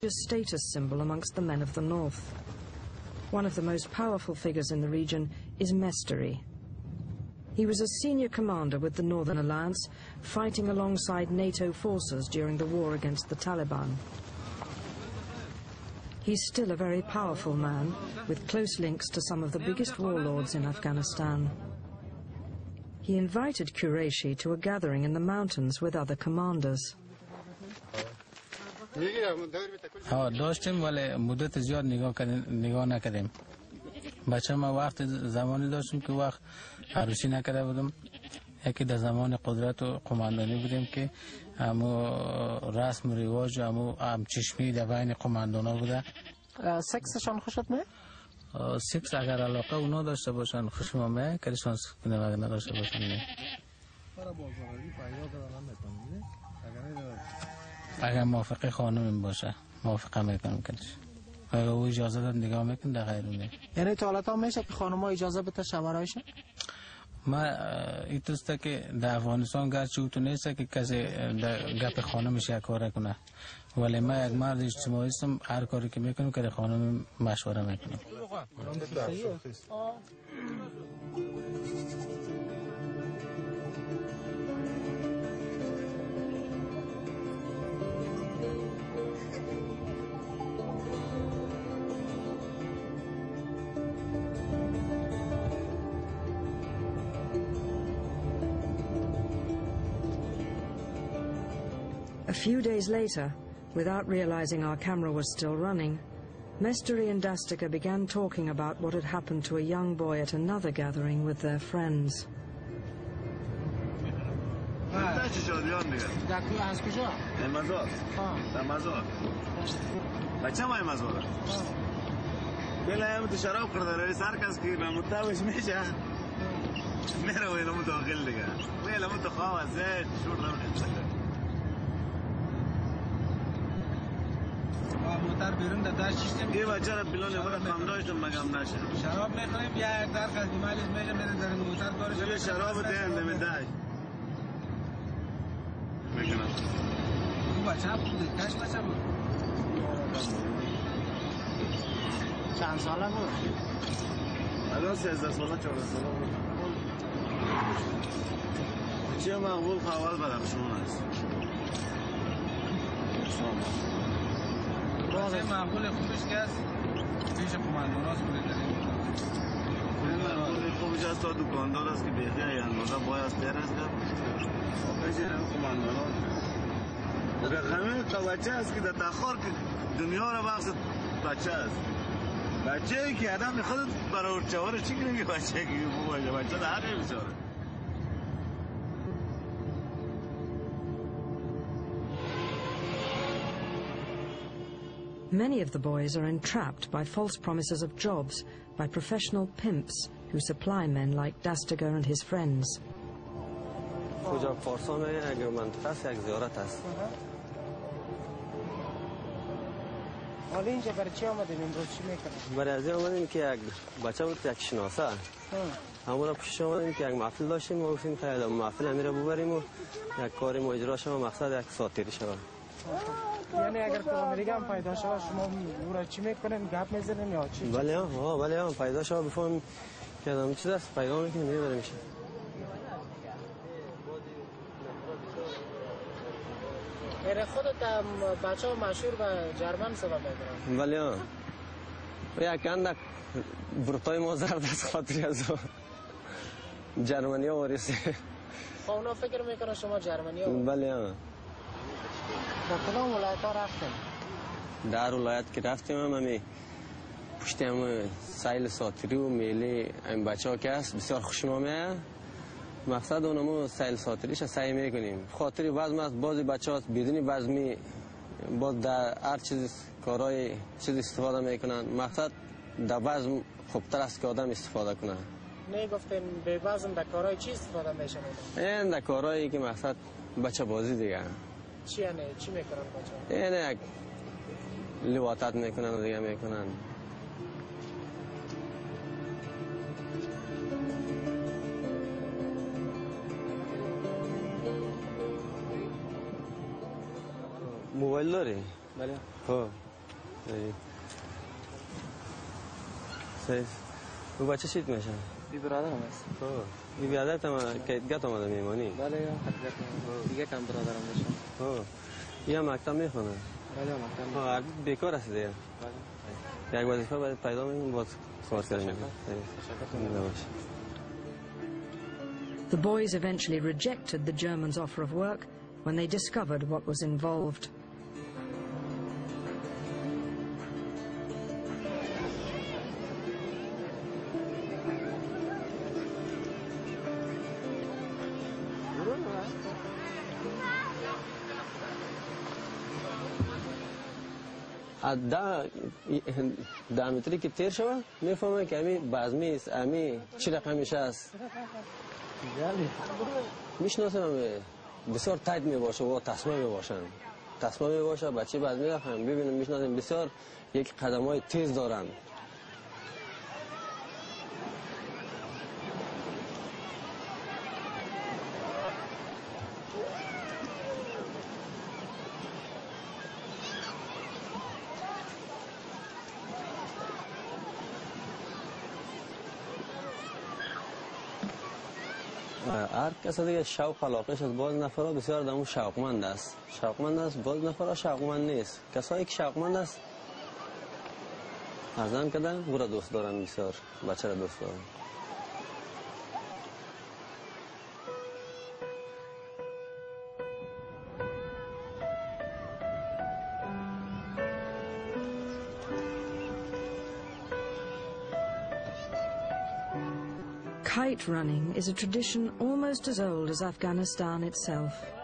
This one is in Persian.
a status symbol amongst the men of the north. One of the most powerful figures in the region is Mestari. He was a senior commander with the Northern Alliance, fighting alongside NATO forces during the war against the Taliban. He's still a very powerful man, with close links to some of the biggest warlords in Afghanistan. He invited Qureshi to a gathering in the mountains with other commanders. داشتیم ولی مدت زیاد نگاه نکردیم. بچه ما وقت زمانی داشتیم که وقت عروسی نکرده بودم. یکی در زمان قدرت و قماندانی بودیم که همو رسم و رواج و همو چشمی در بین قماندانا بوده. سکسشان خوشت میاد؟ سکس اگر علاقه اونا داشته باشن خوشم میاد، کلیشان اگر نداشته باشن نه. اگر موافقه خانم باشه موافقه میکنم کلیش. اگر او اجازه داد نگاه میکنم در غیرونه. یعنی تا حالا میشه که خانم‌ها اجازه بده شوهرایشون؟ ما ایتوسته که در افغانستان گرچه اوتو نیسته که کسی گپ خانمش یک کار کنه، ولی ما یک مرد اجتماعی هستم، هر کاری که میکنم که خانم مشوره میکنم. A few days later, without realizing our camera was still running, Mestari and Dastika began talking about what had happened to a young boy at another gathering with their friends. موتر بیرون داشت شیستم یه بچه را بلون نمره خام داشتم مگم نشه شراب میخوریم یا یک در خدی مالیز میگم میره در موتر کارش یه شراب دهن دم داش میگم اون بچه بود کاش بچه بود چند ساله بود الان 13 ساله 14 ساله بود چه مقبول خوال بدخشون است واسه معقول خوبش که است پیش قمانداناس بوده داریم معقول خوبش است تا دکاندار است که بیخی اندازه باید تر است پیش قمانداناس رقمه تا بچه است که در تخار که دنیا را بخصد بچه است بچه ای که آدم خود برای چواره چی کنه که بچه که باشه بچه در هر بیچاره Many of the boys are entrapped by false promises of jobs by professional pimps who supply men like Dastika and his friends. همون پیش آمدیم که یک محفل داشتیم و گفتیم که محفل امیره ببریم و یک کاری ما اجرا شد و مقصد یک ساتیری شد. یعنی اگر تو امریکا هم پیدا شد شما او را چی میکنین گپ میزنین یا چی؟ بله هم پیدا شد بفهم که آدم چیز است پیدا میکنیم میبریم میشه. اره خودت بچه ها مشهور به جرمن سبب میکنن؟ بله هم یک اندک برتای ما زرد از خاطری از جرمنی ها وارسی. خب اونا فکر میکنن شما جرمنی ها؟ بله هم در کدام ولایت ها رفتیم؟ در ولایت که رفتیم همی پشت هم سیل ساتری و میلی این بچه ها که هست بسیار خوشم آمده. مقصد اونمو سیل ساتریش سعی میکنیم خاطری وزم است بعضی بچه هست بدونی وزمی باز در هر چیز کارهای چیز استفاده میکنن. مقصد در وزم خوبتر است که آدم استفاده کنه. نه گفتین به وزم در کارهای چی استفاده میشن؟ این در کارهایی که مقصد بچه بازی دیگه. چی یعنی چی میکنن بچه؟ یعنی لواطت میکنن و دیگه میکنن. موبایل داری؟ بله. ها او بچه چیت میشه؟ بی برادرم است. بی برادرت هم که گت آمده میمانی؟ بله یا حقیقت دیگه کم برادرم میشه. یا مکتب میخونه؟ بله مکتب. بیکار هستی دیگه؟ بله. یک وظیفه باید پیدا میکنیم باز کار کردیم. The boys eventually rejected the Germans' offer of work when they discovered what was involved. ده متری که تیر شود میفهمه که امی بازمی است امی چی رقمش است میشناسم امی بسیار تایت میباشه و تسمه میباشن تسمه میباشه بچه بازمی رقم ببینم میشناسم بسیار یک قدم های تیز دارن هر کس دیگه شوق علاقهش از باز نفرا بسیار دمو شوقمند است باز نفرا شوقمند نیست کسایی که شوقمند است ارزان کردن او را دوست دارن بسیار بچه را دوست دارن Kite running is a tradition almost as old as Afghanistan itself.